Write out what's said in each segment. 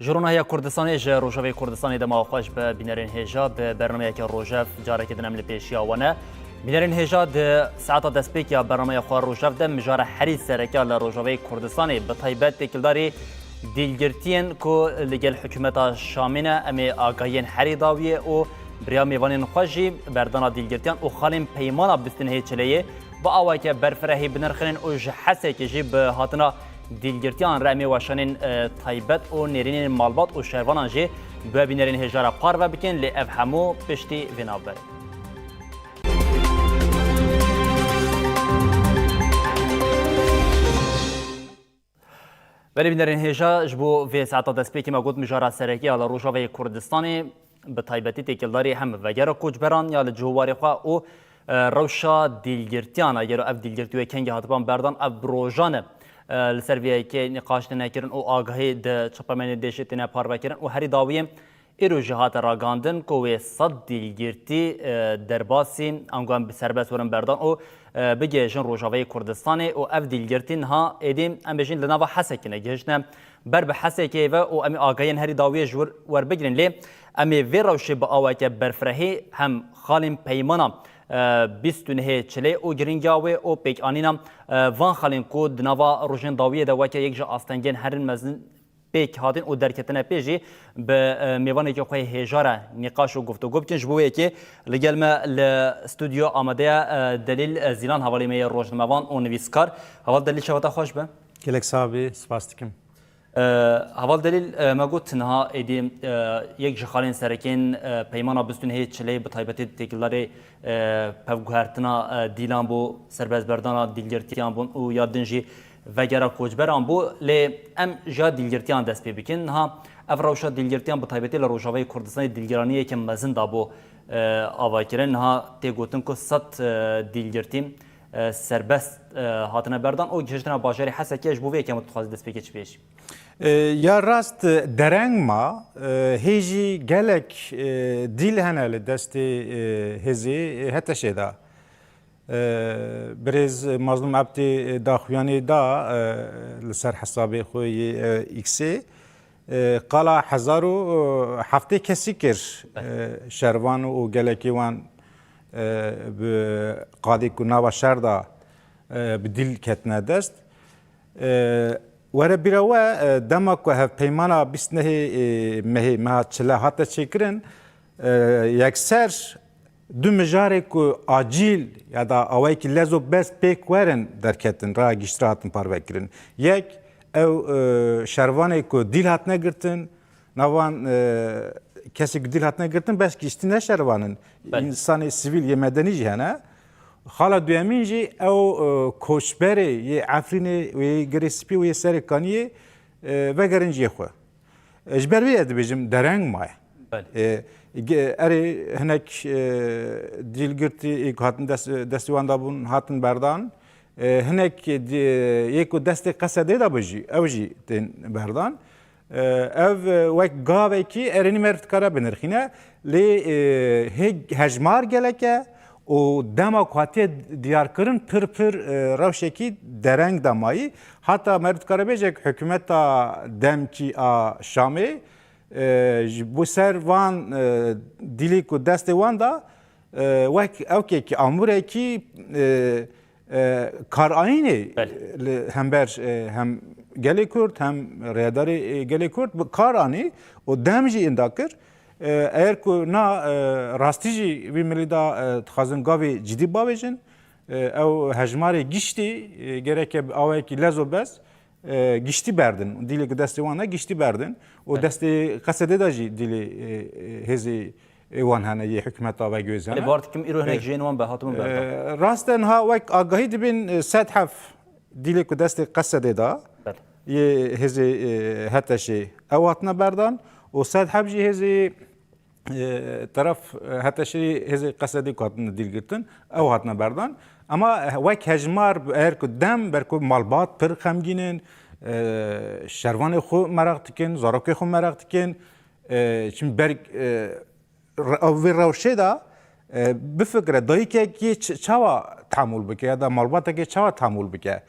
جرونا هیا کردستانی جه روجاوی کردستانی دما خوش به بینرین هجا به برنامه که روجاف جاره که دنم لپیشی آوانه بینرین هجا ده ساعت دسپیک یا برنامه خواه روجاف ده مجاره حری سرکی لروجاوی کردستانی به طیبت تکلداری دیلگرتین که لگل حکومت شامینه امی آگاهین حری داویه و بریا میوانین خوشی بردانا دیلگرتین و خالین پیمانا بستنه چلیه با آوه که برفرهی بنرخنین و جحسه که جی به هاتنا دیلگرتیان رمی واشانین طیبت و نیرین مالبات و شهروانان جی به بینرین هجاره پار و بکن لی اف همو پشتی ویناو بره. ولی بینرین هجا جبو وی ساعتا دسپیکی ما گود مجاره سرکی یا روجاوی کردستانی به طیبتی تکلداری هم وگر کوچبران یا لجواری خواه و روشا دیلگرتیان اگر اف دیلگرتیوی کنگ هاتبان بردان اف بروژانه لسرویه که نقاش نکردن و آگاهی د چپمن دیشت نه پارو کردن و هری داویم ایرو جهات راگاندن کوی صد دیلگرتی درباسی انگام سربست ورن بردان و بگه جن روجاوی کردستان و اف دیلگرتی ها ایدیم ام بجین لنوا حسکینه گهشنه بر به حسکی و ام آگاهین هری داوی جور ور بگیرن لی امی وی روش با آواکه برفرهی هم خالم پیمانا بیستونه چله او گرینگاوی او پیک آنینا وان خالین کو دنوا روشن داویه دوا که یک جا آستنگین هرن مزن پیک هاتین او درکتنه پیجی به میوانی که خوی هجاره نقاش و گفتگو بکن جبویه که لگل ما لاستودیو آماده دلیل زیلان حوالی می روشنموان و نویسکار حوال دلیل شواتا خوش به گلک صاحبی سپاس دیکم حوال دلیل ما گفت تنها ایدیم یک جخالین سرکین پیمانا بستون هیچ چلی به طیبتی تکلاری پفگوهرتنا دیلان بو سرباز بردانا دیلگرتیان بون و یادنجی وگرا کوچبران بو لی ام جا دیلگرتیان دست پی بکن ها افروشا دیلگرتیان به طیبتی لروجاوی کردستانی دیلگرانیه که مزن دابو آوای کرن ها تیگوتن که ست دیلگرتیم سربست هاتنه بردان او گشتنا باجری حسکیش بووی که متخواست دست پیکش پیش یا راست درنگ ما هیجی گلک دیل هنال دست هزی حتی شده برز مظلوم عبتی داخویانی دا لسر حسابی خوی ایکسی قالا هزارو هفته کسی کر شروان و گلکی وان قادی کناوا شردا بدیل کتنه دست وره بیروا دمک و هف پیمانا بیست مهی ما چله حتی چکرن یکسر دو مجاره که عاجل یا دا آوایی که لزو بس پیک ورن درکتن را گشتر هاتن پارو کرن یک او شروانه که دیل هات نگرتن نوان کسی که دیل هات نگرتن بس گشتی نشروانن انسان سیویل یه مدنی جهنه خالا دویمین جی او کوشبره یه عفرینه و یه گریسپی و یه سرکانیه و گرنجیه خواه اجبروی ادبیجم درنگ ماه اری هنک دیلگرتی یک هاتن دستیوان دابون هاتن بردان هنک یکو دست قصده دا بجی اوجی تن بردان او وک گاوی کی ارینی مرد کارا بنرخینه لی هجمار گلکه و دما قاطع دیار کرن پر روشکی درنگ دمایی حتی مرد کارا بیجک حکومت دم کی شامی بو سر وان دیلی کو دست وان دا وک اوکی کی اموره کی کار آینه هم بر هم گلی کرد هم ریاداری گلی کرد کار آنی و دمجی انداکر اگر کو نا راستیجی وی ملی دا تخازن گاوی جدی باویجن او هجماری گشتی گرک اوی کی لزو بس گشتی بردن دیلی که دستی وانه گشتی بردن و دستی قصده داجی دیلی هزی وان هنه یه حکمت و گویز هنه بارد کم ایرو هنک جین وان به هاتون بردن راستن ها وک آگاهی دبین سد حف دیلی که دستی قصده دا یه هزی هتشی او هاتنا بردن و سد حف جی هزی طرف هتشی هزی قصده که هاتنا دیل گرتن او هاتنا بردن اما وک هجمار اگر که دم برکو مالبات پر خمگینن شروان خو مراق تکن زاراکی خو مراق تکن چون برگ او روشه دا بفکره دایی که چاوا تعامل بکه یا دا مالبات که چاوا تعامل بکه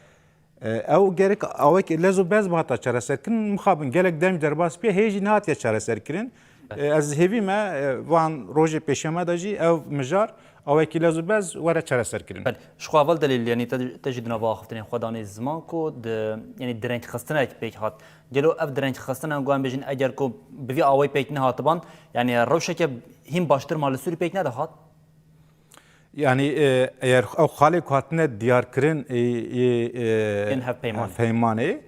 او gerek awek lezo bez bahata çareser kirin mixabin gelek dem derbas piye heji natiye çareser kirin ez hevime van roje peşeme da jî ev mijar awek lezo bez were çareser kirin. شخوا اول دلیل یعنی تجد نوا خفتن خدانه زمان کو یعنی درنج خستنه کی پیک هات گلو اف درنج خستنه گوان بجین اگر کو بوی اوی پیک نه هاتبان یعنی روشه که هم باشتر مال سوری پیک نه ده هات Yani eğer o hale kuatine diyar kirin in have payment feymane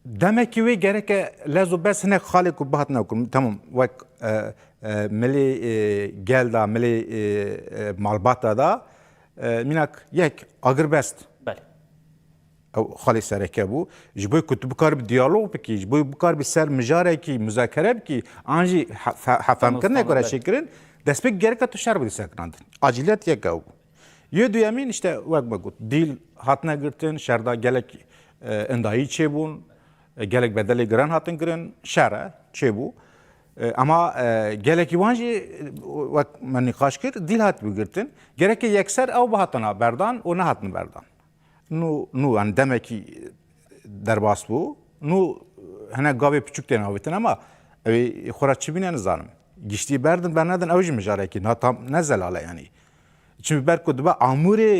demek ki ve gereke lezo bes ne hale ku bahat ne kum tamam vak meli gelda meli malbata da minak yek agirbest بله او خالي سرکه بو جبوی کتب کار به دیالوگ بکی جبوی بکار به سر مجاره کی مذاکره بکی آنجی حفهم کرنه göre şekrin despek gerek تو شر بدی سکناندن aciliyet یک او یه دویمین işte وقت بگو دیل hatına girtin şerda gelek endayı çebun gelek bedeli giren hatın giren şere çebu ama gelek ivanji vakt من نقاش کر دیل hat بگirtin gerek yekser او bahatına berdan o ne hatını berdan nu yani demek ki derbas bu nu hani gavi küçük tane avitin ama xoraçı binen zanım gişti berdin ben neden avcı mecare ki na tam nezel ala yani çünkü berko de amure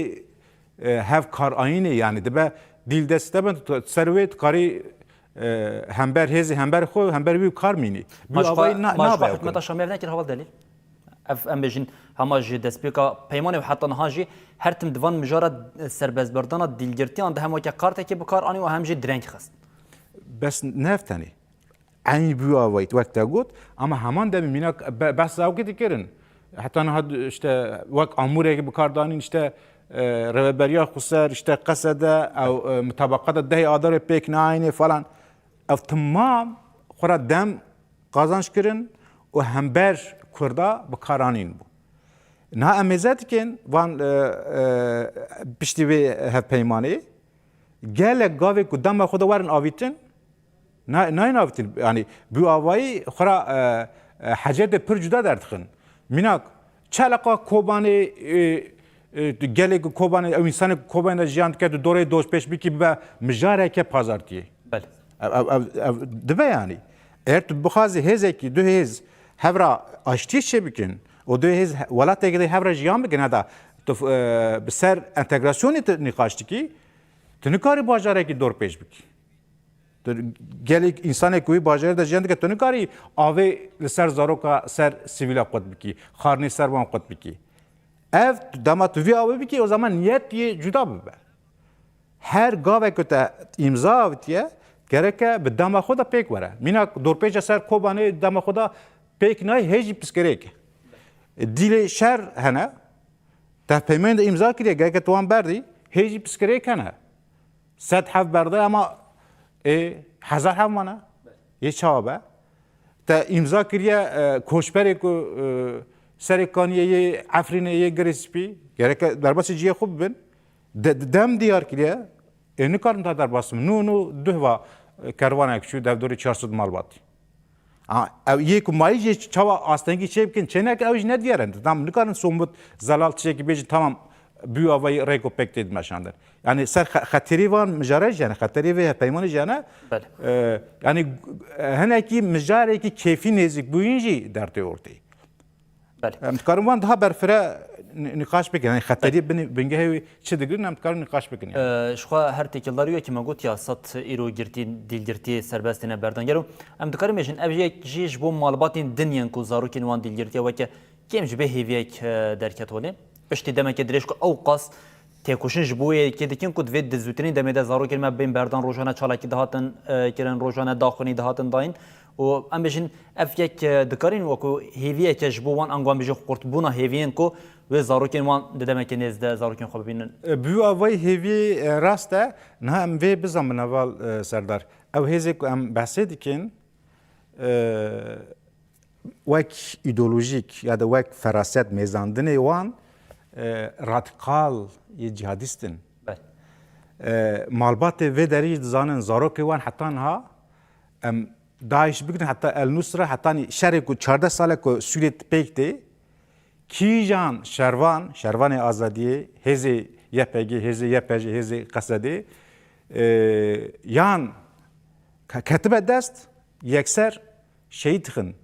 have kar aynı yani de dil deste ben servet kari hember hezi hember xo hember bir kar mini bu avay na ba hükümet şamer nekir haval delil اف ام بجین همه جی دسپیکا پیمانی و حتی نهاجی هر تم دوان مجارد سرباز بردن دیلگرتیان ده هم که کارت که بکار آنی و هم جی درنگ خست بس نفتنی عین بیا وایت وقت گود اما همان دم مینا بس اوقتی کردن حتی نه işte وقت اموره که بکار دانین işte رهبریا خسر işte قصده او مطابقات ده آدار پیک نه falan اف تمام خورا دم قازانش کردن و همبر kurda bu karanın bu. Na amezatken van pişti ve have peymani gele gave ku dama xoda warin avitin na avitin yani bu avayı xora hacede pir juda dertxin minak çalaqa kobani gele kobani o insan kobani jant ke dore doş peş biki be mijare ke pazartiye. Bel. Debe yani. Eğer tu bixazi hezeki du hez هفرا اشتیش چه بکن و دوی هز ولات اگه هفرا جیان بکن هدا تو بسر انتگراسیونی نقاشتی کی تو نکاری باجاره کی دور پیش بکی تو گلی انسان کوی باجاره دا جیان که تو نکاری آوه لسر زارو کا سر سیویلا قد بکی خارنی سر وان قد بکی ev dama tu vi avı biki o zaman niyet diye cüda be her gave köte imza avtiye gereke be dama xoda pek vere mina dorpeja ser kobane dama xoda pek nay heci psikerek dile şer hene te peymende imza kiriye gereke tuan berdi heci psikerek hene set hav berdi ama hazar hav mana ye çabe te imza kiriye koşberek سرکانیه افرینه گریسپی گرک در باسی جیه خوب بین دم دیار کلیه اینی کارن تا در باسم نو دو و کاروان اکشو دفتری 400 مال باتی او یک مایجی چوا آستانگی چه بکن چنه که اوج ندیارند tam نکارن سومبت زلال چکی بیچ tamam büyü avayı reko pek dedi meşandır. Yani ser xatiri var müjaraj yani xatiri ve peymanı jana. Yani heneki müjareki keyfi nezik buyunji derdi ortaya. متكرم وان ده برفرة نقاش بكن يعني خطري بنجهوي شد قلنا متكرم نقاش بكن يعني. شو هر تكلاريو كي ما قلت يا صت إيرو جرتي ديل جرتي سرباستنا بردان جرو أم تكرم يجن أبجي جيش بوم مالباتين دنيا كوزارو كين وان ديل جرتي وكا كيم جبه هيفيك دركت ولي باش تدمك دريش كو أو قص تيكوشن جبوي كده كين كود فيد دزوتني دم ده زارو كلمة بين بردان روجانا چالاكي دهاتن كيرن روجانا داخلي دهاتن داين و ام بجن اف یک دکارین وکو هیویه که جبوان انگوان بجو خورت بونا هیویین کو و زاروکین وان ددمک نزده زاروکین خوب بینن بو اوای هیوی راسته نه ام وی بزام نوال سردار او هزی کو ام بحثی کن وک ایدئولوژیک یا da وک فراست میزاندنی وان رادیکال یه جهادیستن مالبات و دری زانن زاروکی وان حتی ها ام داعش بگن حتی النصره حتی شهری کو 14 ساله کو سوریت پکتی کیجان شروان آزادی هزی YPG hezi YPG hezi qasedi yan ketibe dest yekser şeyi tıkın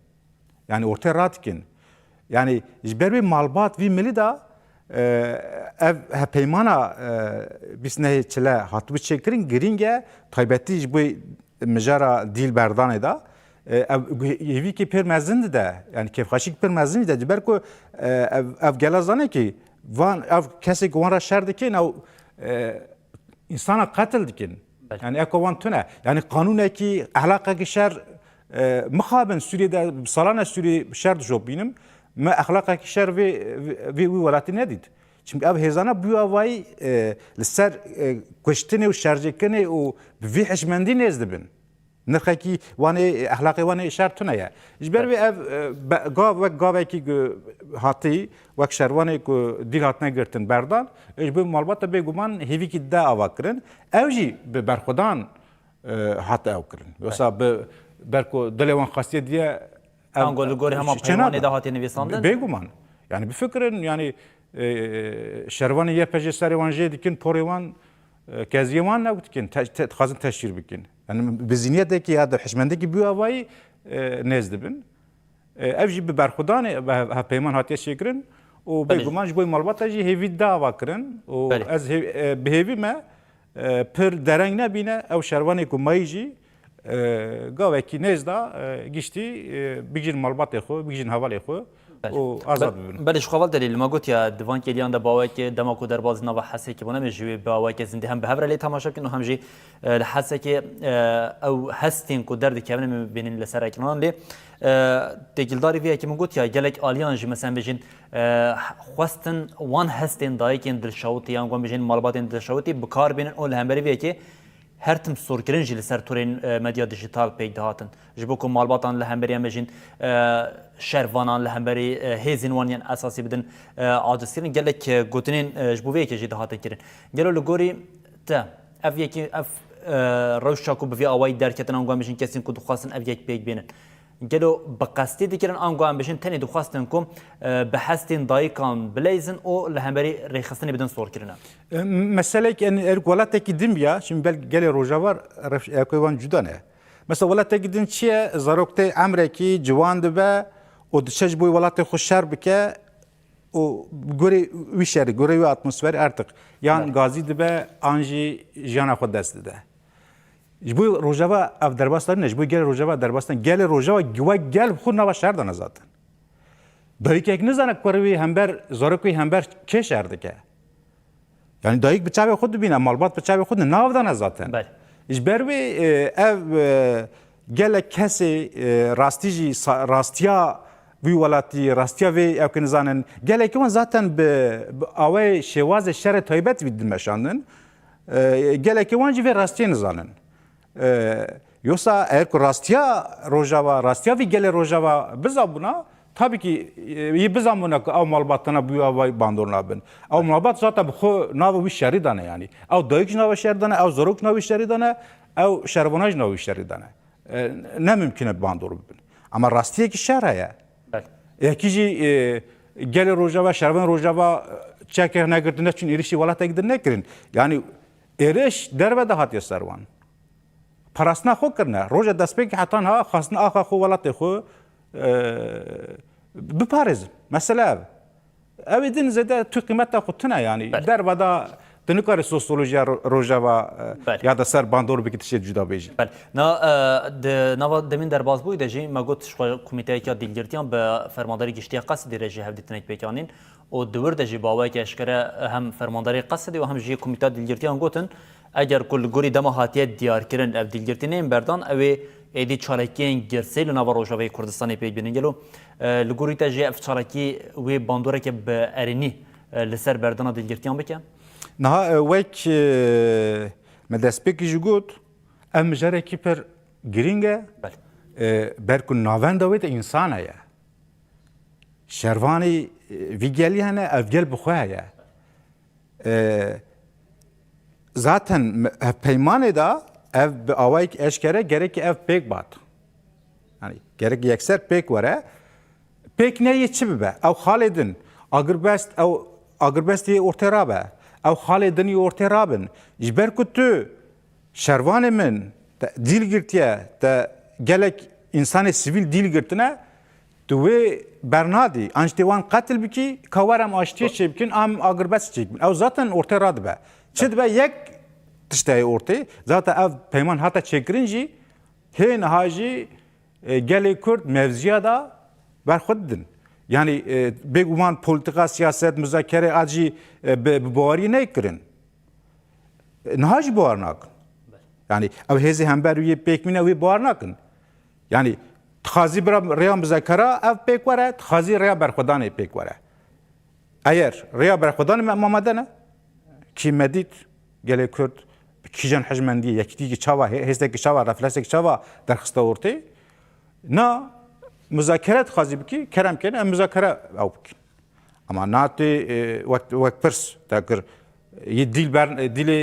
yani ortaya rahat kin yani jber bir malbat vi mili da ev peymana bisne çile hatbu çekirin giringe taybeti bu mejara dil berdanı da evi ki per mezindi de yani kefhaşik per mezindi de jber ko ev gelazane ki van ev kesik van ra şer dikin ev insana katil dikin yani ekovan tüne yani kanuneki ahlaka şer مخابن سوری در سالانه سوری شرط جو بینم ما اخلاق کی شر وی ولاتی ندید چون اب هزانه بیو وای لسر کشتنی و شارژ کنی و وی حشمندی نزدبن نرخی کی وانی اخلاقی وانی شرط نه یا اجبر وی اب گاو کی هاتی وک شروانی کو دیل هاتنه گرتن بردان اجبر مالبات به گمان هیوی کی دا آواکرن اوجی به برخودان هات آواکرن واسه به برکو دلوان خاصیت diye Angol gori hema peymanê de hatî nivîsandin. Bêguman. Yani bifikirin yani şervanê YPG serê wan jê dikin porê wan keziyê wan ne dikin dixwazin teşhîr bikin. Yani bi ziniyeteke ya da hişmendekî bû avayî nêz dibin. Ev jî bi berxwedanê hevpeyman hatiye çêkirin û bêguman ji bo malbata jî hêvî dava kirin û ez bi hêvî me pir dereng nebîne ew şervanê ku mayî jî gavekî nêz da giştî bigîjin malbatê xwe bigîjin hevalê xwe û azad bibin. Belê ji xeval delîl ma gotiya divan kêliyan de bawekê dema ku derbas nava hesekê bûne ji wê bawekê zindî hem bi hev re lê temaşa bikin û hem jî li hesekê ew hestên ku derdikevin min bînin li ser ekranan lê têkildarî vê yekê min gotiya gelek aliyan jî mesela bêjin xwestin wan hestên dayîkên dilşewitî yan wan bêjin malbatên dilşewitî bi kar bînin û li hemberî vê yekê her tim sorkirin jî li ser torên medya dijital pêk dihatin. Ji bo ku malbatan li hemberiyan bêjin şervanan li hemberî hêzên wan yên esasî bidin acizkirin gelek gotinên ji bo vê yekê jî dihatin kirin. Gelo li gorî te ev yekî ev rewşa ku bi vê awayî derketin an wan bêjin kesên ku dixwastin ev yek pêk bînin. Gelo bi qestî dikirin an wan bêjin tenê dixwastin ku bi hestên dayîkan bileyzin û li hemberî rêxistinê bidin sorkirine. Meselek yani welatekî din ya şimdi bel gelê rojavar ekovan cuda ne. Mesela welatekî din çi ye zaroktê emrekî ciwan dibe û diçe ji bo welatê xwe şer bike û gorê wî şerî gorê wî atmosferî artık yan gazî dibe an jî jiyana xwe dest dide. Ji bo rojava ev derbaslar ne ji bo gelê rojava derbastan gelê rojava giwa gel xwe nava şer dane zaten. Dayîkek nizane ku wî hember zarok wî hember kê şer dike. Yani dayık bıçağı xud dibîne malbat bıçağı xud navdane zaten. Ji ber wê ev gelek kesê rastî jî rastiya wî welatî rastiya wê ew nizanin gelekî wan zaten bi awê şêwazê şerê taybet wî dimeşandin gelekî wan jî vê rastiyê nizanin. Yoksa eğer ku rastiya rojava rastiya wî gelê rojava bizabûna tabii ki iyi bizamına ev malbatına bu avay bandorna bin. Ev malbat zaten bu navi şerî dane yani. Ev dayık navi şerî dane, ev zoruk navi şerî dane, ev şervanaj navi şerî dane. Ne mümkün bandor bin. Ama rastiye ki şer heye. Ekici gel rojava şervan rojava çeker ne girdin için erişi valata gidin ne kirin. Yani eriş derve de hatiye servan. Parasına xo kirne. Roja despek hatan ha xasna axa xo valata xo biparêzin. Mesela ev din zêde tu qîmeta xwe tune yani derveda tu nikarî sosyolojiya rojava ya da ser bandor bikî tişê cuda bêjî. Nava demîn derbasbûyî de jî me got komîteyeke dîlgirtiyan bi fermandarî giştiya Qesidî re jî hevdîtinek pêkanîn û di wir de jî baweke eşkere hem fermandarî Qesidî û hem jî komîteya dîlgirtiyan gotin eger ku li gorî dema hatiye diyarkirin ev dîlgirtînên berdan ew ê êdî çalekiyên girsê li nava Rojavayê Kurdistanê pêk bînin gelo li gorî te jî ev çalekî wê bandoreke bi erênî li ser berdana dîlgirtiyan bike? Niha wek me destpêkî jî got ev mijarekî pir girîng e ber ku navenda wê de însan heye. Şervanî vî gelî hene ev gel bi xwe heye. Zaten peymanê da ev bi awayek eşkere gerek ev pêk bat. Yani gerek yekser pêk were pêk neyê çi bibe ew xalê din agirbest ew agirbestiyê ortaya rabe ew xalê dinî ortaya rabin ji ber ku tu şervanê min te dîl girtiye te gelek insanê sivîl dîl girtine tu wê bernadî an ji tê wan qetil bikî ka were em aştiye çê bikin em agirbest çê bikin ew zaten ortaya radibe çi dibe yek tişteyê ortaya zaten ev peyman hata çêkirin jî hê niha jî gelê Kurd mevziya da berxwe didin yani bêguman politika siyaset müzakere acî bi bawerî nekirin niha jî bawar nakin yani ew hêzê hember wî pêkmîne wî bawar nakin yani tixazî bira rêya müzakera ev pêk were tixazî rêya berxwedanê pêk were eğer rêya berxwedanê me mamede ne kî medît gelê Kurd kîjan hejmendiyê yekîtîkî çawa hêstekî çawa reflesekî çawa derxiste ortaya na müzakere tixazî bikî kerem kene em müzakere ew bikin ama natê wek pirs te kir yê dîlê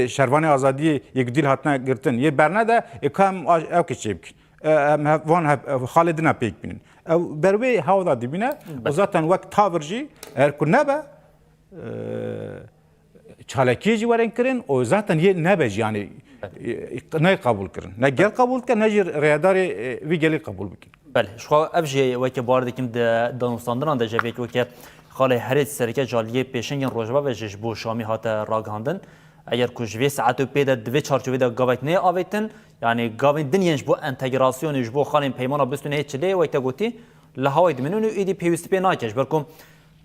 şervanê azadiyê yek dîl hatine girtin yê berne de ka em evkê çê bikin em van xalê din pêk bînin ew ber wê hewda dibîne û zaten wek tavir jî eğer ku nebe çalekiyê jî werin kirin û zaten yê nebe jî yani ne kabul kirin ne gel kabul kirin ne jî rêyadarê vî gelê kabul bikin بله شخوا افجی وکی بار دکیم دانستاندن ده جوی که خاله هرچ سرکه جالیه پیشنگین روزبا و جشبو شامی هات راگاندن اگر کجوی ساعت و پیدا دوی چارچوبی ده گاوک نه آویتن یعنی گاوین دنیاش بو انتگراسیونش بو خالین پیمانا بستونه هیچ لی وقت گویی لحاوی دمنون ایدی پیوستی پی ناکش برکم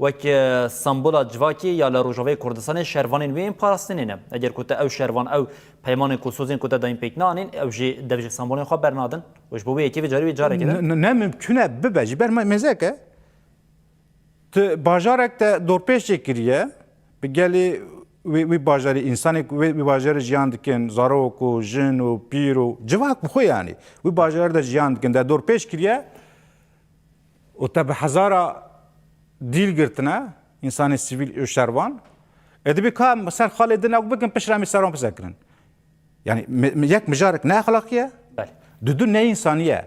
وک سمبولا جواکی یا لروجاوی کردستان شروانین وین پاراستنینه اگر کوته او شروان او پیمان کوسوزین کوته دایم پیکنانین او جی دوجه سمبولین خو برنادن وش بو یکی جاری جاره کده نه ممکنه ببجی بر مزکه تو باجارک ته دورپیش کریه بگلی وی باجاری انسانی وی باجار جیان دکن زاروک و جن و پیر و جواک بخو یعنی وی باجار ده جیان دکن ده دورپیش کریه و تب هزارا دیل گرتنه انسان سیویل و شروان ادبی که مثلا خالدین او بکن پشرمی سرام بسکرن yani یک مجارک نه اخلاقیه دو نه انسانیه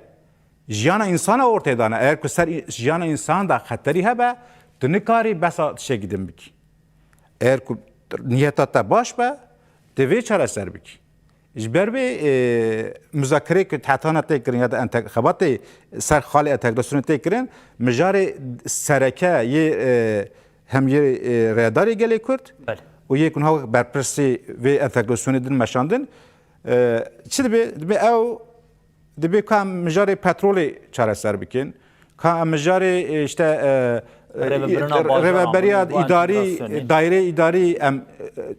جیان انسان ortaya dana eğer ki ser jiyana insan da xeteri hebe tu nikari besa tişe gidin biki eğer ki niyetata baş be devi çare ser biki جبر به مذاکره که تحتانه تکرین یا انتخابات سر خال انتگراسیون تکرین مجار سرکه یه هم یه راداری گلی کرد و یک اونها برپرسی و انتگراسیون دن مشاندن چی دبی او دبی کام مجار پترولی چاره سر بکن کام مجار işte رهبری اداری دایره اداری ام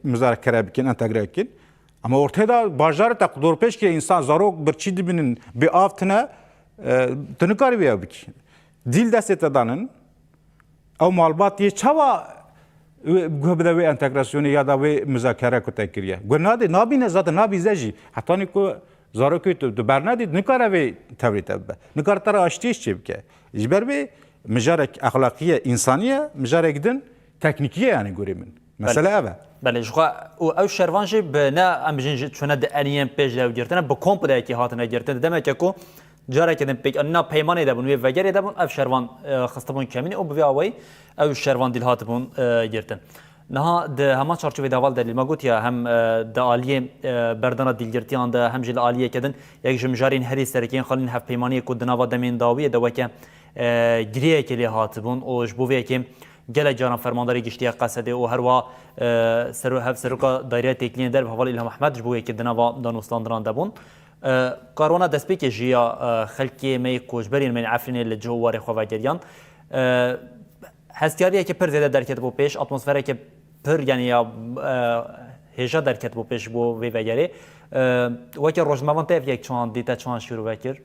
مذاکره بکن انتگره بکن ama ortada bajar tak dorpeş ki insan zarok bir çi dibinin bir aftına tınıkar bir abik. Dil desetedanın ev malbat ye çava göbde ve entegrasyonu ya da ve müzakere kutekiriye. Gönade nabine zaten nabizeji. Hatta niko zarok tu bernadi nikara ve tevrit ebbe. Nikar tara açtiş çibke. İcber ve müjarek ahlakiye insaniye müjarek din teknikiye yani göremin. Mesela evet. بله جوا او شروانجی به نه امجین چونه د انیم پیج لو گرتنه به کمپ ده کی هاتنه گرتنه دمه که کو جاره کدن پیک نه پیمانه ده بون و وگری ده بون او شروان خستبون کمینی او بیا وای او شروان دل هاتبون گرتن نه ده همان چارچوبه دوال دلیل ما گوت یا هم د عالیه بردنا دیلگرتیان ده هم جل عالیه کدن یک جمجارین هری سرکین خالین هف پیمانی کو دنوا دمین داویه ده وکه گریه کلی هاتبون او جبوه که گله جان فرمانداری گشتی قصده و هر وا سر هف سرکا دایره تکلین در حوالی الهام احمد جبوه که دنوا دانوستاندران دبون کارونا دسپی که جیا خلکی می کوجبرین من عفرین الجوار خواجریان هستیاریه که پر زیاده درکت بو پیش اتمسفره که پر یعنی هجا درکت بو پیش بو وی وگری وکی روزمران تف یک چند دیتا چند شروع وکر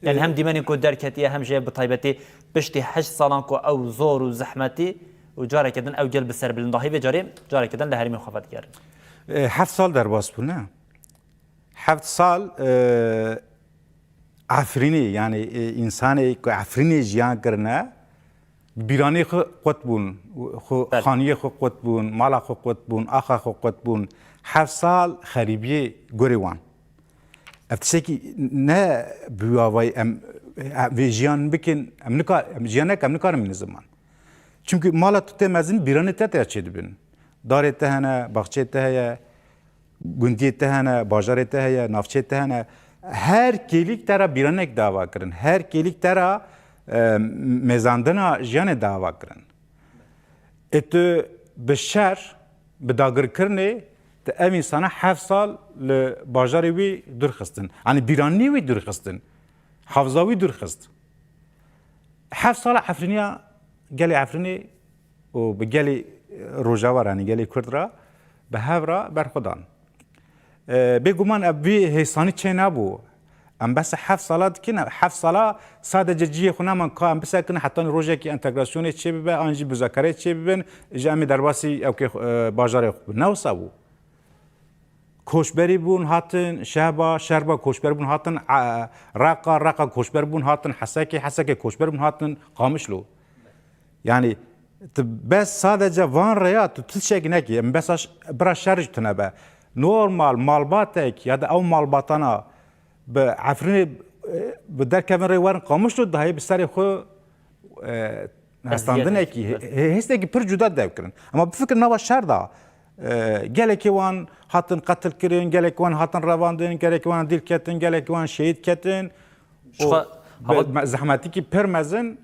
يعني هم ديماني كو دركتي هم جاي بطيبتي بشتي 8 سالان كو او زور وزحمتي وجاري كدن او جلب السر بالنضاهي بجاري جاري كدن لهرمي خفت كار 7 سال در باس بو نه 7 سال عفريني يعني انساني كو عفريني جيان كرنا بيراني خو قوت بون خو خانيه خو قوت بون مالا خو قوت بون اخا خو قوت بون 7 سال خريبيه غوريوان افتشکی نه بیاوی ام ویژیان بکن ام نکار ام جیانه کم نکارم این زمان. چونکه مالا تو تمازین بیرانی تات چید بین. دارê te hene, baxçê te heye, gundiyê te hene, bajarê te heye, navçê te hene. Her kêlik te ra bîranek dava kirin. Her kêlik te ra mêzandina jiyanê dava kirin. Tu bi şer, bi dagirkirinê te ev insana 7 sal li bajarê wî durxistin. Yani bîranî wî durxistin. Hafza wî durxist. 7 sala Efrîniya gelê Efrînê û bi gelê Rojava yani gelê Kurd ra bi hev ra berxwedan. Bêguman ev vî hêsanî çê nebû. Em bes 7 sala dikin, 7 sala sadece ciyê xwe naman ka em bisekin heta rojekî entegrasyonê çê bibe, an jî bizakerê çê bibin, ji em ê derbasî ewkê bajarê xwe bibin. Ne wisa bû? Koçberî bûn hatin Şehba, Şerba koçber bûn hatin Raqa, Raqa koçber bûn hatin Hesekê, Hesekê koçber bûn hatin Qamişlo. Yani bes sadece van reya tu tişek nekî, em bes bira şer ji tune be. Normal malbatek ya da ew malbatana bi Efrînê bi derkevin rê werin Qamişlo dihê bi serê xwe hestandinekî, hêstekî pir cuda devkirin. Ama bifikir nava şer da gelekî wan hatin qetil kirin, gelekî wan hatin revandin, gelekî wan dîl ketin, gelekî wan şehîd ketin. Zehmetikî pir mezin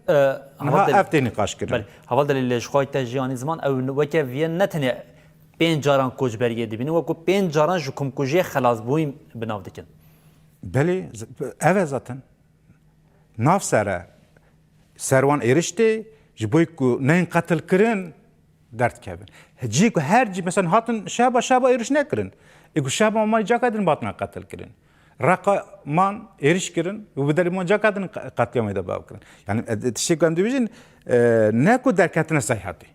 niha ev tê nîqaş kirin. Heval delîl ji xwe te jiyanî ziman ew weke viyên ne tenê 5 caran koçberiyê dibînin, weku 5 caran ji komkujiyê xelasbûyî binav dikin. Belê, ev e zaten. Nav sere serwan êriştê ji bo ku neyên qetil kirin dert kevin. Cî ku her cî mesela hatin Şehba êriş nekirin. Ku Şehba man caka din batina qetil kirin. Raqa man êriş kirin û bi derê man caka din qetiyamê de bav kirin. Yani tiştê em dibêjin ne ku derketine seyhatê.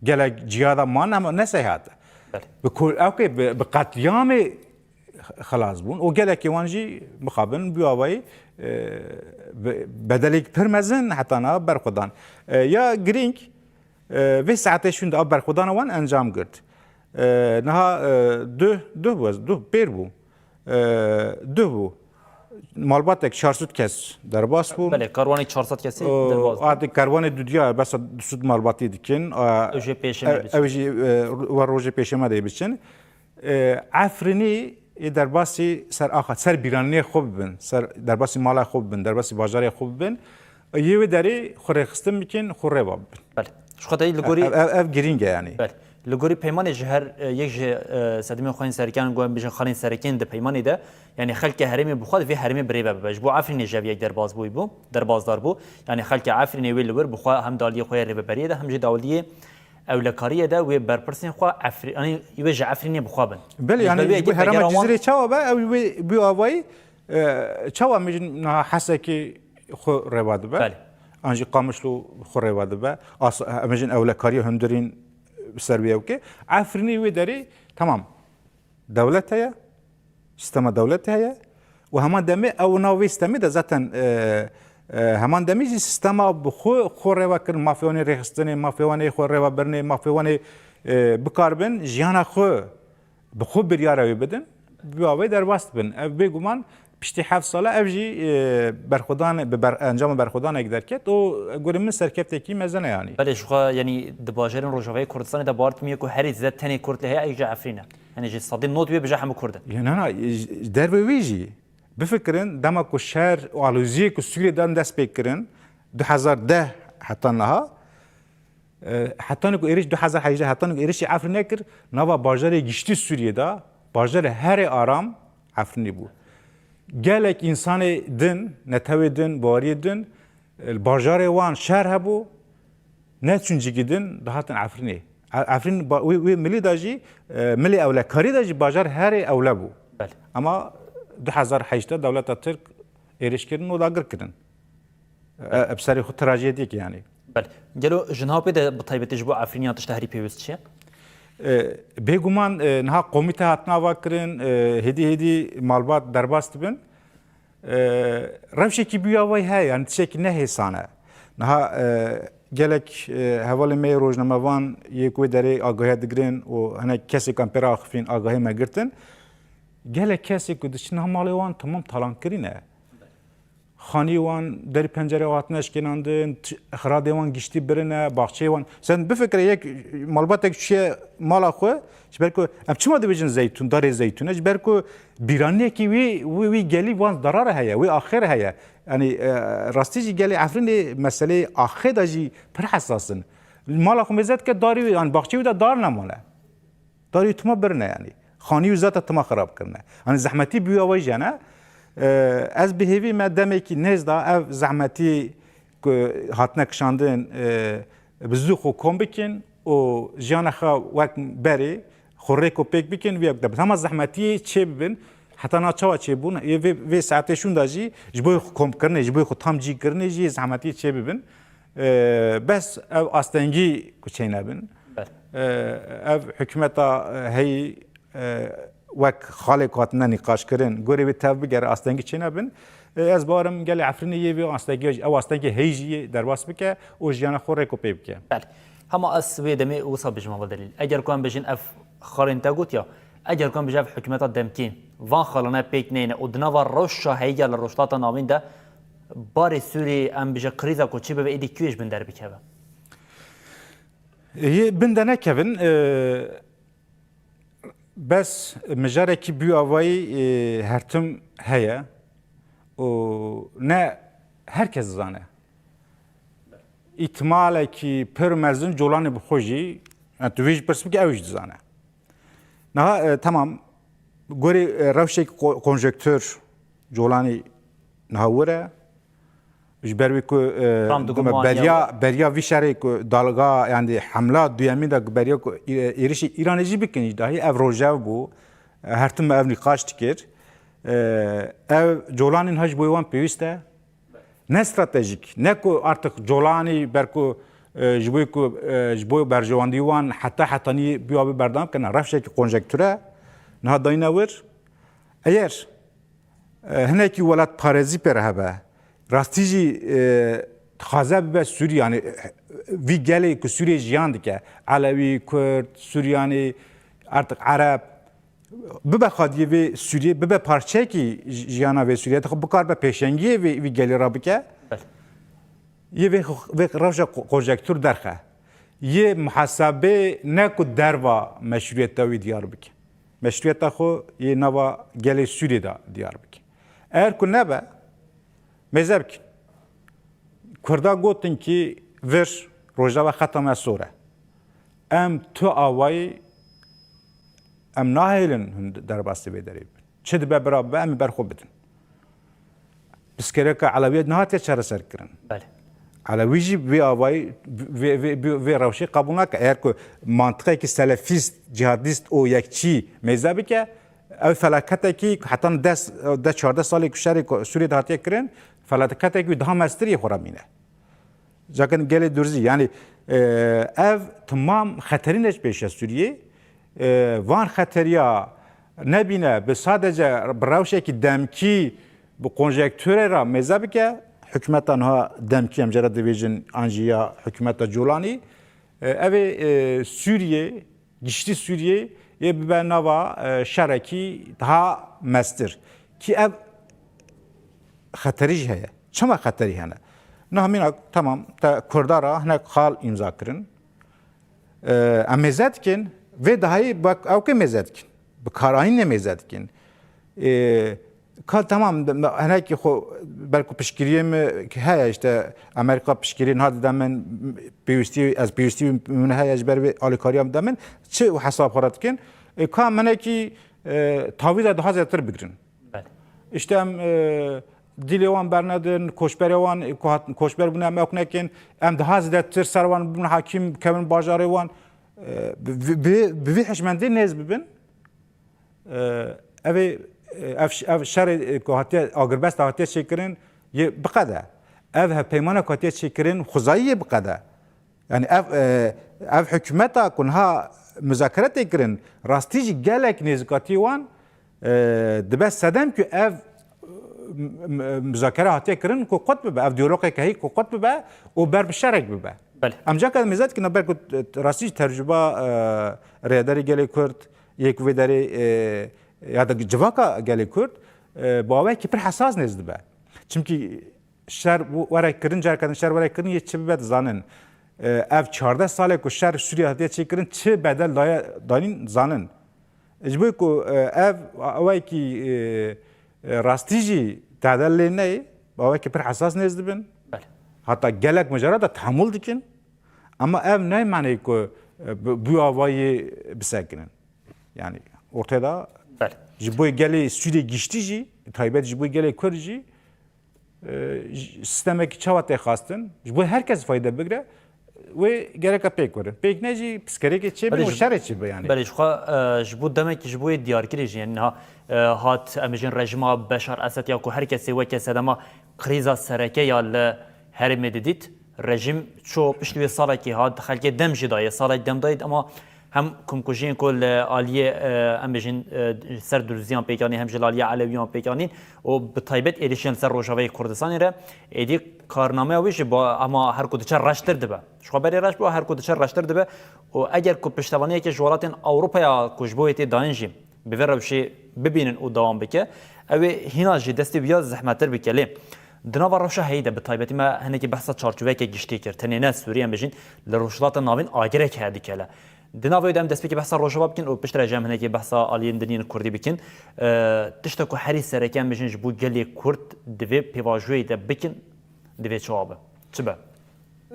Gelek cihada man ama ne seyhatê. Bi qetiyamê xelas bûn û gelekî wan jî mixabin bîawayî bedelek pir mezin heta na berxwedan. Ya girîng vê saetê şûn de berxwedana wan encam girt. Niha duh pêr bû. Duh bû. Malbatek 400 kes derbas bûn. Belê karwanê 400 kesî derbas. Adê karwanê dudiya besa dusud malbatî dikin. Ew jê pêşemê biçin. Ew jî war rojê pêşeme de biçin. Efrînî derbasî ser axa ser bîraniyê xwe bibin, ser derbasî mala xwe bibin, derbasî bajarê xwe bibin. Yê wê derê xwe rêxistin bikin, xwe rêva bibin. Belê. Ji xwe te li gorî ev girîng e yani. Belê. Li gorî peymanê ji her yek ji sedemên xwên serkiyan guhem bijin xalên serekên di peymanê de yani xelkê herêmê bixwe divê herêmê birêve bibe. Ji bo Efrînê jev yek derbaz bûyî bû, derbasdar bû. Yani xelkê Efrînê wê li wir bixwe hem daliyê xwe ya rêveberiyê de hem jî dawiyê ewlekariyê de wê berpirsên xwe Efrînî wê ji Efrînê bixwe bin. Belê yani bu herema Cizrê çawa be ew wê bîawayî çawa mijin niha Hesekê xwe rêva dibe. Belê. An jî Qamişlo xwe rêva dibe. Mijin ewlekariya hundirîn ser wê ewkê. Efrînî wê derê tamam dewlet heye, sistema dewlet heye û heman demê ew nav wê sistemê de zaten heman demê jî sistema bi xwe rêva kirin, mafyawanê rêxistinê, mafyawanê xwe rêva birinê, mafyawanê bikarbin jiyana xwe bi xwe biryara wê bidin, bîawayî derbas dibin. Ev bêguman piştî 7 sala ev jî berxwedan bi encama berxwedanek derket û gurê min serkeftekî mezin e yani. Belê ji xwe yanî di bajarên Rojavayê Kurdistanê de bar timiye ku herî zêde tenê Kurd li heye ê ji Efrîn e. Yani ji sedî not wê bije hemû Kurd in. Yani derve wê jî bifikirin dema ku şer û aloziyê ku Sûriyê dest pê kirin 2010 heta niha heta ku êrîş 2018 heta ku êrişî Efrînê kir nava bajarê giştî Sûriyê de bajarê herê aram Efrînê bû. Gelek insanê din, netewê din, bariyê din, bajarê wan şer hebû, ne çûncikî din dihatin Efrînê. Efrîn wê milî de jî milî ewlekarî de jî bajar herê ewle bû. Ama 2018 dewleta Tirk êrişkirin û dagir kirin. Ev serê xwe trajediyek yani. Belê. Gelo ji navpê de bi taybetî ji bo Efrîniya tişta herî pêwîst çi ye? Bêguman niha komîte hatin ava kirin, hêdî malbat derbas dibin. Rewşekî bîawayî heye yani tişekî ne hêsane. Niha gelek hevalê me rojnamevan yê ku wê derê agahiya digirin û hinek kesêk em pêra axivîn agahî me girtin. Gelek kesê ku diçin malê wan tamam talankirîn e. خانی وان در پنجره واتنش کنندن خراد وان گشتی برنه باغچه وان sen بفکر یک مالبات یک چیه مالا خو جبرکو ام چما دیوژن زیتون داره زیتونه جبرکو بیرانی کی وی گلی وان ضرر هيا وی آخر هيا yani راستیجی گلی افرین مسئله آخر داجی پر حساسن مالا خو مزد که داری yani باغچه دا دار نمونه داری تما برنه yani خانی وزات تما خراب کرنه yani زحمتی بیاوی جنه از بهیوی ما دمی که نزدا اف زحمتی که هاتنه کشاندن بزدو خو کم بکن و جان خو وقت بری خوره کو پیک بکن وی اقدام تمام زحمتی چه ببین حتی ناچوا چه بون وی ساعتشون داجی جبوی خو کم کرنه جبوی خو تام جی کرنه جی زحمتی چه ببین بس اف استنگی کوچه نبین اف حکومتا هی وک خالق هاتنا نقاش کردن گوری به تاب بگره آستانگی چه نبین از بارم گلی عفرینی و آستانگی هیجی در واس بکه و جیان خوره کو پی بکه بله هما از ویدمی وصل بجمع و دلیل اگر کن بجین اف خارن تاگوت یا اگر کن بجاف حکومت دمکین وان خالنا پیک نینه و دنوا روش هیجا لروشتات نامین ده بار سوری ام بجا کریزا کو چی به ایدی کیش بندر بکه هی بندنه کبن بس مجاره کی بیو آوایی هرتم هیا و نه herkes zane. İhtimale ki per mezun colanı bixoji, tuviş perspektif evj zane. Naha tamam. Gori revşek konjektör colanı nahavure. Jbervi ku beriya vişare ku dalga yani hamla duyemi de beriya ku irişi İraneci bikin dahi ev rojav bu. Hertim ev nikaş tikir. Ev colanın haj boyvan peviste. Ne stratejik, ne ku artık colani berku jboy berjewandiywan hatta ni biyabi berdam kana revşek konjektüre naha dayna ver. Eğer hineki welat parezi per hebe راستیجی خازه به سوریه یعنی وی گله که سوریه جیان دیگه علاوی کرد سوریانی artık عرب ببه خادیه و سوریه ببه پارچه کی جیانا و سوریه تو بکار به پیشنگی وی گله را بکه یه و روش کنجکتور درخه یه محاسبه نکو دروا مشروعیت وی دیار بکه مشروعیت خو یه نوا گله سوریه دا دیار بکه eğer که نبه مزرک کردا گوتن کی ور روزا ختم سوره ام تو آوای ام ناهیلن در باسته بدریم چه دبه برابه ام برخوب بدن بس کره که علویت نهات چهار سر کردن بله علویجی وی آوای وی روشی قبول نکه اگر که منطقه کی سلفیست جهادیست او یکچی مزابی که او فلاکته کی حتی 10-14 سالی که شهر سوریه دهاتی کردن فلاکته کی daha mesteri خورامینه. Zaten gele durzi yani ev tamam xaterine peşe Suriye van xateriya nebine be sadece bravşeki demki bu konjektüre ra mezabike hükümetten ha demki amcara divijin anjiya hükümette Jolani Suriye gişti Suriye ye be nava şaraki daha mestir ki ev خطریش هست. چما خطری هنه؟ نه همین تمام تا کردارا هنگ خال امضا کردن. امزد کن و دهایی با اوکی مزد کن. بکارایی نمیزد کن. کار تمام هنگ که خو برکو پشکریم که هست işte امریکا پشکری نهاد دامن پیوستی از پیوستی من هست بر آلیکاریام دامن چه حساب خورد کن؟ کار منه کی تاویز ده زیادتر بگیرن. işte دیلیوان برندن کوشبریوان کوشبر بودن ام اکنکن ام ده زیادتر سروان بودن حاکم کمن باجاریوان به حشمندی نیز ببین اف شر کوهاتی آگربست هاتی شکرین یه بقدر اف پیمان کوهاتی شکرین خزایی بقدر yani ev hükümeta kunha müzakeret ekrin rastici gelek nezkati wan dibes sedem ki ev مذاکره هاتیه کردن که قطب به افدیولوژی که هی که قطب به و بر بشرک به. بله. امجا که میزد که نبرد که راستی تجربه ریادری گلی کرد یک ویداری یا دا جواکا گلی کرد باوی که پر حساس نزد به. چون که شر وره کردن جار کردن شر وره کردن یه چه بد زانن ev 14 sale ku şer Suriye hatiye çekirin çi bedel danin zanın. Ecbü ku ev avay ki rastici tadalli ne? Avay ki bir hassas nezdi bin. Hatta gelek mecara da tahammül dikin. Ama ev ne mani ku bu avayı bisakinin. Yani ortada jiboy gele Suriye geçtici, taybet jiboy gele kurji sistemek çavatı khastın. Jiboy herkes fayda bigre. و گرک پیک وره پیک نجی پسکری که چه بیشتر شرط چه بیانی بله شخا جبود دمک جبوی دیار کریج یعنی ها هات امجن رژیم بشار اسد یا کو هر کسی و کسی دما کریزا سرکه یا ل هر مددیت رژیم شو پشتوی ساله کی هات خلک دم جدای ساله دم داید اما هم کمکوژین کل عالیه امجن سر درزیان پیکانی هم جلالیه علویان پیکانی و به طیبت ایلیشن سر روجاوی کردستانی ره ایدی کارنامه ویش با اما هر کدوم چه رشتر دبه شو بری رش با هر کدوم چه رشتر دبه و اگر کو پشتوانی که جوالات اروپا یا کوجبویت دانجی به روشی ببینن و دوام بکه اوی هینا جی دستی بیا زحمتر بکلی دنا روشه هیده به طیبتی ما هنگی بحث چارچوبه که گشتی کرد تنینه سوریه بجین لروشلات ناوین آگره که هدی کله دنا وی دم دست بکی بحث روشوا بکن و پشت رجام هنگی بحث آلیین دنین کردی بکن تشت کو هری سرکم بجین جبو گلی کرد دوی پیواجوی ده بکن دوی چوابه چه به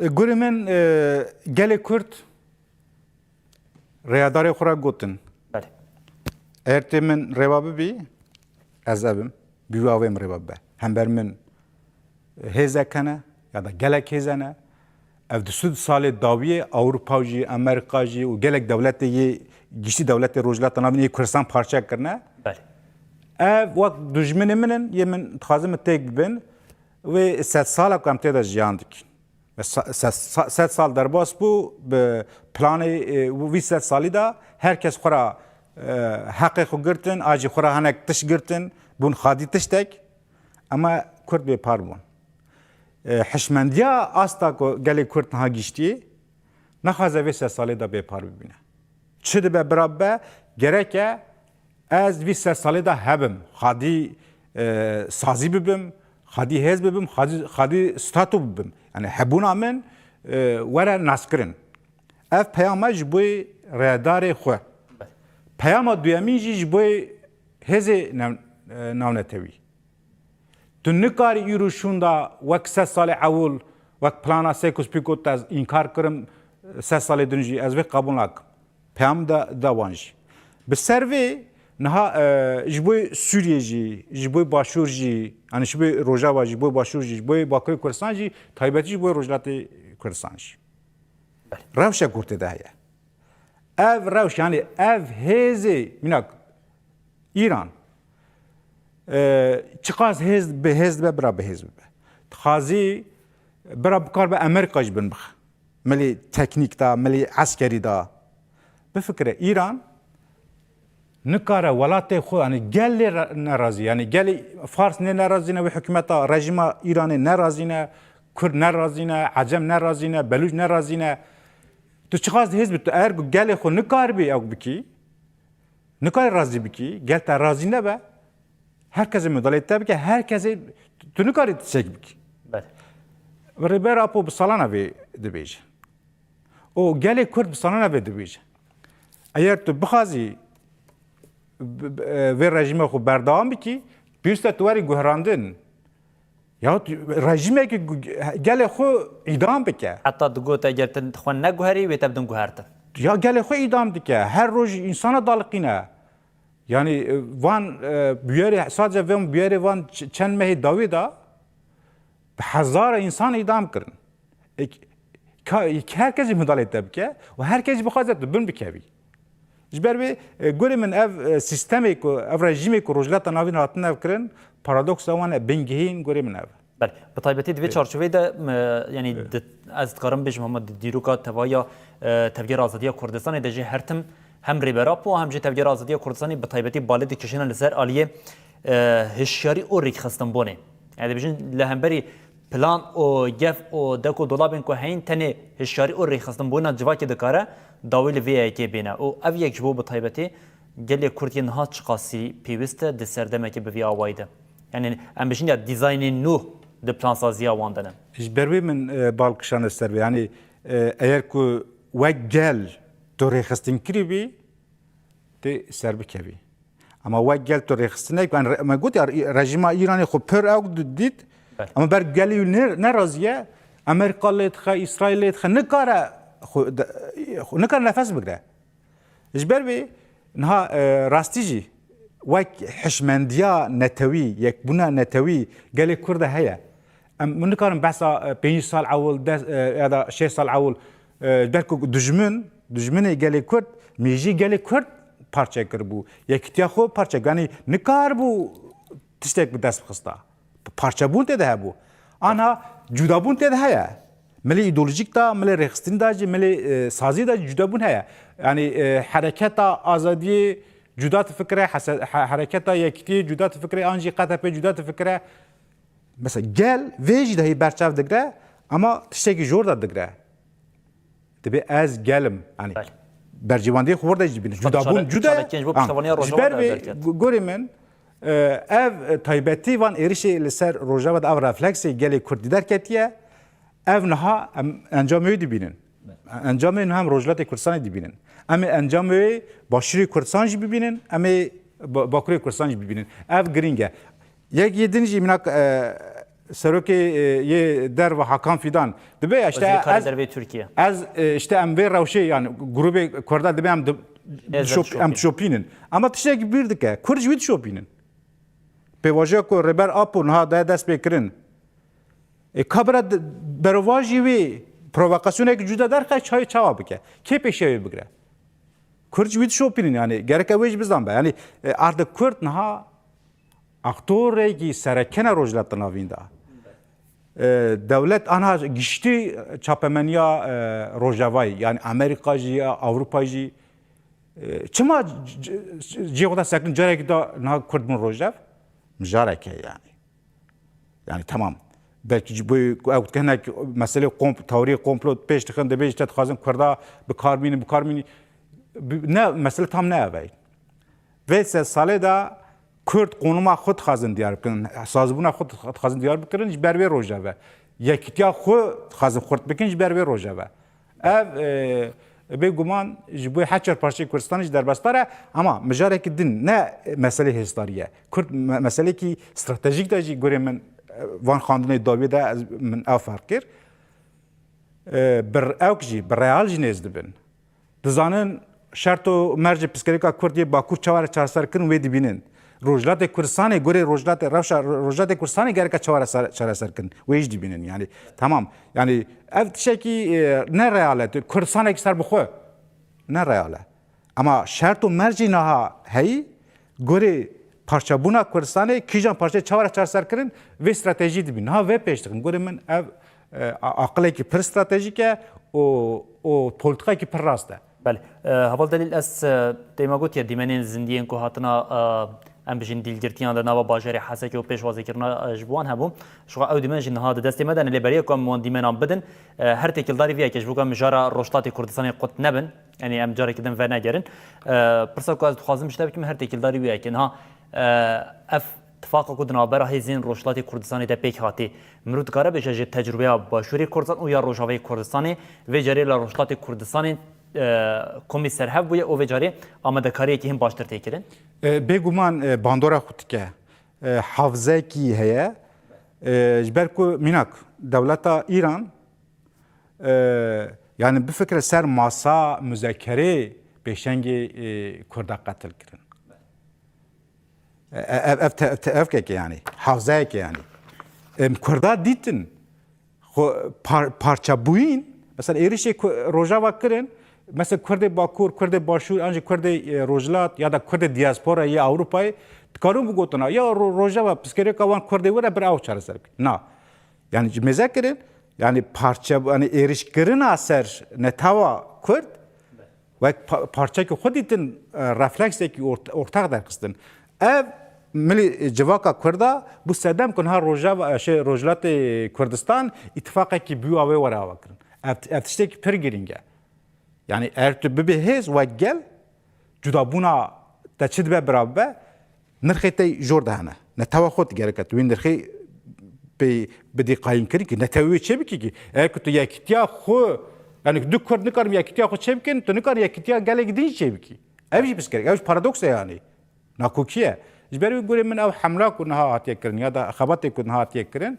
گوری من گلی کرد ریاداری خورا گوتن بله ارتی من روابه بی از ابم بیواویم روابه هم بر من هزه کنه یا دا گلک هزه نه ev di sud salê dawiye Awropa jî Amerîka jî û gelek dewletê yê giştî dewletê Rojhilata Navîn yê Kurdistan parçe kirine ev wek dijminê min in yê min dixwazim têk bibin wê sed sala ku em tê de jiyan dikin sed sal derbas bû bi planê vî sed salî da herkes xwe ra heqê xwe girtin a jî xwe ra hinek tiş girtin bûn xadî tiştek ama Kurd bêpar bûn حشمندیا آستا کو گلی کرد ها گشتی نخوازه وی سه ساله دا بپار ببینه چه ده برابه گرکه از وی سه ساله دا هبم خادی سازی ببم خادی هز ببم خادی ستاتو ببم yani hebuna min were naskirin ev peyama ji bo redarê xwe peyama duyemî jî ji bo hêzê navnetewî Tu nikarî îro şûnda wek sed salê ewil wek plana Sêkos Pîkot ez înkar kirim sed salê din jî ez vê qebûl nakim. Peyam da wan jî. Bi ser vê niha ji bo Sûriye jî, ji bo Başûr jî, yani ji bo Rojava jî, ji bo Başûr jî, ji bo Bakurê Kurdistan jî, taybetî ji bo Rojhilatê Kurdistan jî. Rewşa Kurtê de heye. Ev rewş yani ev hêzê minak İran چقاس حزب به حزب برا به حزب خازی برا بکار به امریکا جبن بخ ملی تکنیک دا ملی عسکری دا بفکره ایران نکاره ولات خو یعنی گل ناراضی یعنی گل فارس نه ناراضی نه و حکومت رژیم ایران ناراضی نه کرد ناراضی نه عجم ناراضی نه بلوچ ناراضی نه تو چقاس حزب تو ارگ گل خو نکار بی او بکی نکار راضی بکی گل تا راضی نه به herkese müdahale etti ki herkese tünü kar edecek ki. Ve riber apo bu salana ve dibece. O gele Kurd bu salana ve dibece. Eğer tu bixazi ve rejime xu berdavam biki bir sürü tuvari guhrandın. Ya rejime ki gele xu idam bike. Hatta dugot eğer txwan ne guhari ve tebdun guhartın. Ya gele xu idam dike. Her roj insana dalıqine. Yani van büyeri sadece ve büyeri van çen mehi davida hazara insan idam kırın. Herkesi müdahale etti ki ve herkes bu kadar bin bikevi. Jber ve göremin ev sistemi ko ev rejimi ko Rojhilata Navîn hatine ev kırın paradoks avan bengihin göremin ev. بله به طایبتی دوی چارچوبه ده یعنی از کارم بیش محمد دیروکا توایا تفجیر آزادی کردستان دجی هرتم هم ریبراپ و هم جه تفجیر آزادی کردستانی به طایبتی بالدی کشیدن لسر عالیه هشیاری او ریک خستن بونه یعنی بیشتر لهمبری پلان او گف او دکو دولابین کو هین تنه هشیاری او ریک خستن بونه جواکی دکاره داویل وی کی بینه او اویک جو به طایبتی گلی کردین ها چقاسی پیوسته دسردمه که به وی آوایده یعنی ام بیشتر دیزاین نو di plansaziya wan de ne. ji ber wê min balkişane ser vê yani eğer ku wek gel tu rêxistin kirî bî tê ser bikevî ama wek gel tu rêxistinek me gotiya rejima İranê xwe pir ew dît ama ber gelî neraziye Amerîka lê dixe İsraîl lê dixe nikare nefes bigire ji ber vê niha rastî jî wek hişmendiya netewî yekbûna netewî gelê Kurd de heye em nikarin behsa 5 sal ewil ya da 6 sal ewil ber ku dijminê gelê Kurd mêjî gelê Kurd parçe kiribû yekîtiya xwe parçe yani nikaribû tiştek bi dest bixista parçebûn tê de hebû anha cudabûn tê de heye milê îdeolojîk da milê rêxistinî da jî milê sazî da cudabûn heye yani hereketa azadiyê cuda fikre hereketa yekîtiyê cuda fikre an jî QTP cuda fikre mesela gel vê jî dehê berçav digre ama tiştekî jor da digre dibe ez gelim yani bercivandiyê xwe de jî bînin cudabûn cuda ji ber vê gorê min ev taybetî van êrişê li ser rojava de ev refleksê gelê Kurdî derketiye ev niha em encamê wê dibînin encamê niha em Rojhilatê Kurdistanê dibînin em ê encamê wê Başûrê Kurdistan jî bibînin em ê Bakurê Kurdistan jî bibînin ev giring e yek yê din jî minak serokê yê derve Hakan Fidan dibe işte ez işte em vê rewşê yani grubê Kurda dibe em dişopînin ama tiştekî bir dike Kurd jî wê dişopînin pêvajoya ku rêber Apo niha de dest pê kirin kabira berova jî wê provokasyonekî cuda derxe çawa bike kê pêşevê bigire Kurd jî wê dişopînin yani gerek ew jî bizdan be yani artık Kurd niha aktorêkî serekena Rojhilat navîn da dewlet anha giştî çapemeniya Rojavayê yani Amerîka jî ya Awropa jî çima cihê xwe de sekirin carekî da niha Kurd bin Rojav mijareke yani tamam belki bu ew hinek meselê tawrî komplot pêş dixin dibê işte dixwazin Kurda bikarmînin ne mesele tam ne ev vê sed salê da Kurd qonuma xwe dixwazin diyar bikin sazbûna xwe dixwazin diyar bikirin ji ber vê rojeve yekîtiya xwe dixwazin xurt bikin ji ber vê rojeve ev bêguman ji bo heçer parçeyê Kurdistanê jî derbastar e ama mijarekî din ne meselê hêzdarî ye Kurd meselekî stratejîk de jî gorê min van xandinê dawî de min ew fark kir bir ew jî bir real jî nêz dibin dizanin şert û mercê pîskerêka Kurdiyê Bakur çawar çareserkirin wê dibînin Rojhilatê Kurdistanê gorê rewşa Rojhilatê Kurdistanê gereka çareserkirin wê jî dibînin yani tamam yani ev tişekî ne real e Kurdistanekî ser bixwe ne real e ama şert û mercê niha heyî gorê parçebûna Kurdistanê kîjan parçeyê çawar çareserkirin vê stratejî dibînin niha vê pêş dikin gorê min ev aqilekî pir stratejîk e û polîtikayekî pir rast e Belê heval delîl ez dêma gotiye dîmenên zindiyên ku hatina em bijîn dîlgirtiyan li nava bajarê Hesekê û pêşwazîkirina ji wan hebû ji ew dîmen jî niha di destê me de lêberiya ku em wan dîmenan bidin her têkildarî viyekê ji bo ku em mijara Rojhilatê Kurdistanê qut nebin yani em carekî din venegerin pirsa ku ez dixwazim ji te bikim her têkildarî viyekê niha ev tifaka ku di navbera hêzên Rojhilatê Kurdistanê de pêk hatî mirov dikare bêje ji tecrübeya Başûrê Kurdistan û ya Rojavayê Kurdistanê vê cerê li Rojhilatê Kurdistanê komî serhev bûye û vê carê amadekariyekî hin baştir têkirin bêguman bandora xwe dike hafzekî heye ji ber ku mînak dewleta İran yani bifikre ser masa müzekerê pêşengê Kurda qetil kirin ev keke yani hafzeyeke yani Kurda dîtin parçebûyîn mesela êrişê Rojava kirin mesela Kurdê Bakur, Kurdê Başûr, an jî Kurdê Rojhilat ya da Kurdê diaspora ya Awropayê dikarin bigotin ya Rojava pîskerêka wan Kurdê were bir ew çareser bikin na yani ji mêze kirin yani parça yani êrişkirina ser netawa Kurd wek parçekî xwe dîtin refleksekî ortak derxistin ev milî civaka Kurda bu sedem ku niha Rojhilatê Kurdistan îtifaqekî bûya wê were ava kirin ev tiştekî pir giring e yani eğer tu bibê hêz wek gel cudabûna te çi dibe birav be nirxê te jor de hene netawa xwe gerek e tu wê nirxê پی بدی قایم کردی که نتوی چه بکی که اگر تو یکیتیا خو یعنی دو کرد نکارم یکیتیا خو چه بکن تو نکار یکیتیا گله گدی چه بکی اوش بس کرد اوش پارادوکس یعنی ناکوکیه جبری گوری من او حمله کنها هاتیه کردن یا دا خبات کنها هاتیه کردن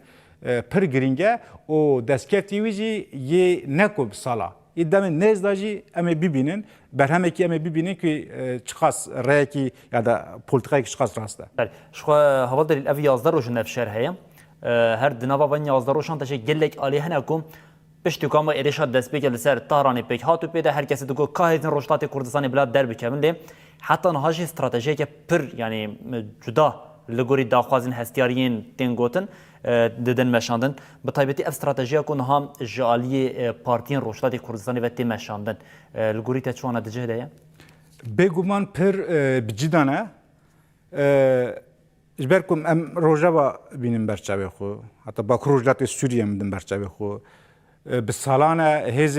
پر گرینگه و دستکفتی ویجی یه نکوب سالا İddiamı nezdacı ama bibinin berhemeki ama bibinin ki çıkas reki ya da politikayı çıkas rastı. Şu hava delil ev yazlar rojun ev şerheye. Her dinava van yazlar rojan taşı gellek aleyhine kum pişti kama erişat despek ser Tahran'ı pek hatu pede herkesi de kahedin rojlatı Kurdistan'ı bilad derbi kemli. Hatta haji strateji ki pır yani cuda لگوری داخوازن هستیارین تنگوتن ددن مشاندن به طایبتی اف استراتژیا کن هم جالی پارتین روشتادی کردستانی و تی مشاندن لگوری تچوانه دجه ده بگومان پر بجدانه جبرکم ام روجا بینیم برچاوی خو حتی با روجات سوریه مدن برچاوی خو به سالانه هز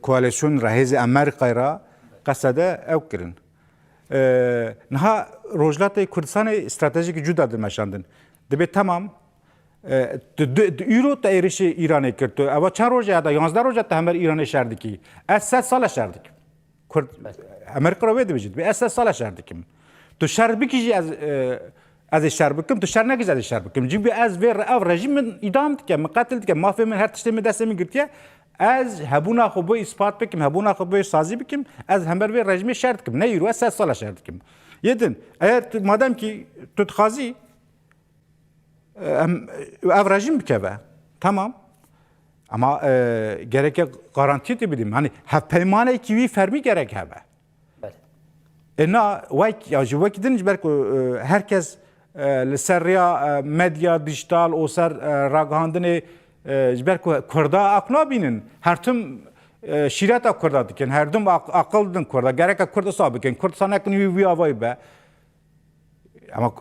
کوالاسیون را هز امریکا را قصده او کرن نها روجلات کردستان استراتژیک جدا دمشاندن دبی تمام ایرو تا ایرش ایرانی کرد اما چند روز یا 11 روز تا همه ایرانی شردی کی از 100 سال شردی کرد امریکا رو بده بجید به از 100 سال شردی کم تو شرب بکیجی از شرب بکم تو شر نگیز از شرب بکم جیبی از ویر او رژیم من ادام که قتل که مافی من هر تشتی دست میگرتیه از هبونا خوبه اثبات بکم هبونا خوبه سازی بکم از همبر ویر رژیم شرد کم نه ایرو از 100 سال شرد کم یدن اگر مادام که تو تخازی او رژیم بکه tamam ama gerek garanti de bilim hani hep peymane ki vi fermi gerek hebe. Na vak ya juvak dinç belki herkes لسریا medya dijital o ser raghandine belki Kurda akla binin her tüm şirata Kurda diken her tüm akıldın Kurda gerek Kurda sabiken Kurdistan ekni vi avay be ama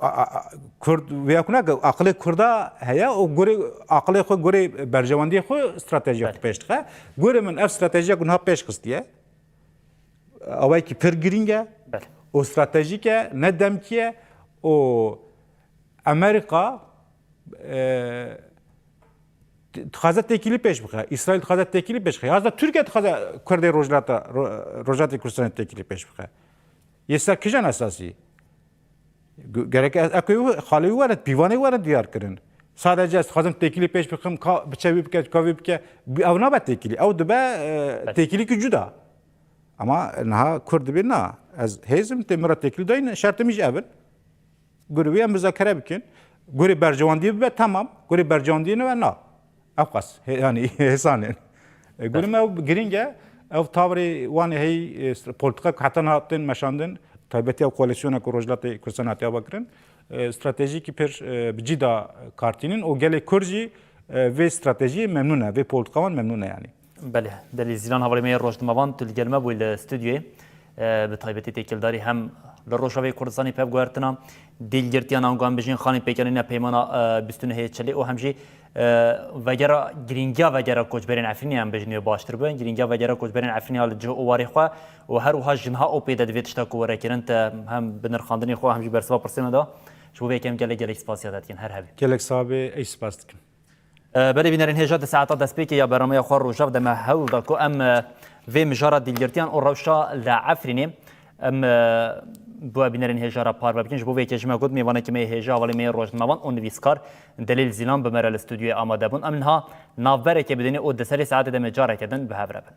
Kurd ve akuna aklı Kurda haya o göre aklı xo göre berjavandi xo strateji peşte göre men ev strateji kunha peş kıstiye avay ki per giringe o stratejike ne demkiye o Amerika تخاذ تکیلی پیش بخواه اسرائیل تخاذ تکیلی پیش بخواه از ترکیه تخاذ کرده روجات کردستان تکیلی پیش بخواه یه سر کجان اساسی gerek akıyor xalı var pivane var diyar kırın sadece xazım tekili peş bıkım bıçağı bıke kavi bıke avna bat tekili av da tekili ki juda ama naha kurd bir na az hezim temira tekili dayn şartımız evvel gurbiye müzakere bikin guri berjavandi be tamam guri berjavandi ne na afkas yani hesanen guri me giringe ev tavri vani hey politika hatan hatin meşandın taybeti koalisyona kurojlatı kursanatya bakırın stratejik per bicida kartinin o gele kurji ve strateji memnuna ve politikavan memnuna yani. Bele, deli zilan havalime rojdmavan tülgelme bu ile stüdyoya به تایبەتی تێکیلداری هەم لە ڕۆژاوی کوردستانی پێ بگوارتنە دیلگرتیان ئەوگان بژین خانی پێکەنینە پەیمانە بیستونە هەیە چلێ ئەو هەمژی vegera giringiya vegera koçberên Efrîniyan bejniye baştir bin giringiya vegera koçberên Efrîniya li cih û warê xwe û her wiha jinha opê de divê tişta ku werekirin te hem bi nirxandinê xwe hem jî bersiva pirsîna da ji bo vê kem gelek gelek spasiya detikin her hevî gelek sabê ey spas dikim berê bînerên hêja di saeta destpêkê ya bernameya xwe rojav deme hewl da ku em vê mijara dîlgirtiyan û rewşa li Efrînê em bu bînerên hêjara parve bikin ji bo vê kejime got mêvanekî me hêja avalê me rojnamevan û nivîskar Delîl Zîlan bi me re li stûdyoyê amade bûn em niha navberekê bidînê û di serê saetê de me carekê din bi hev re bin.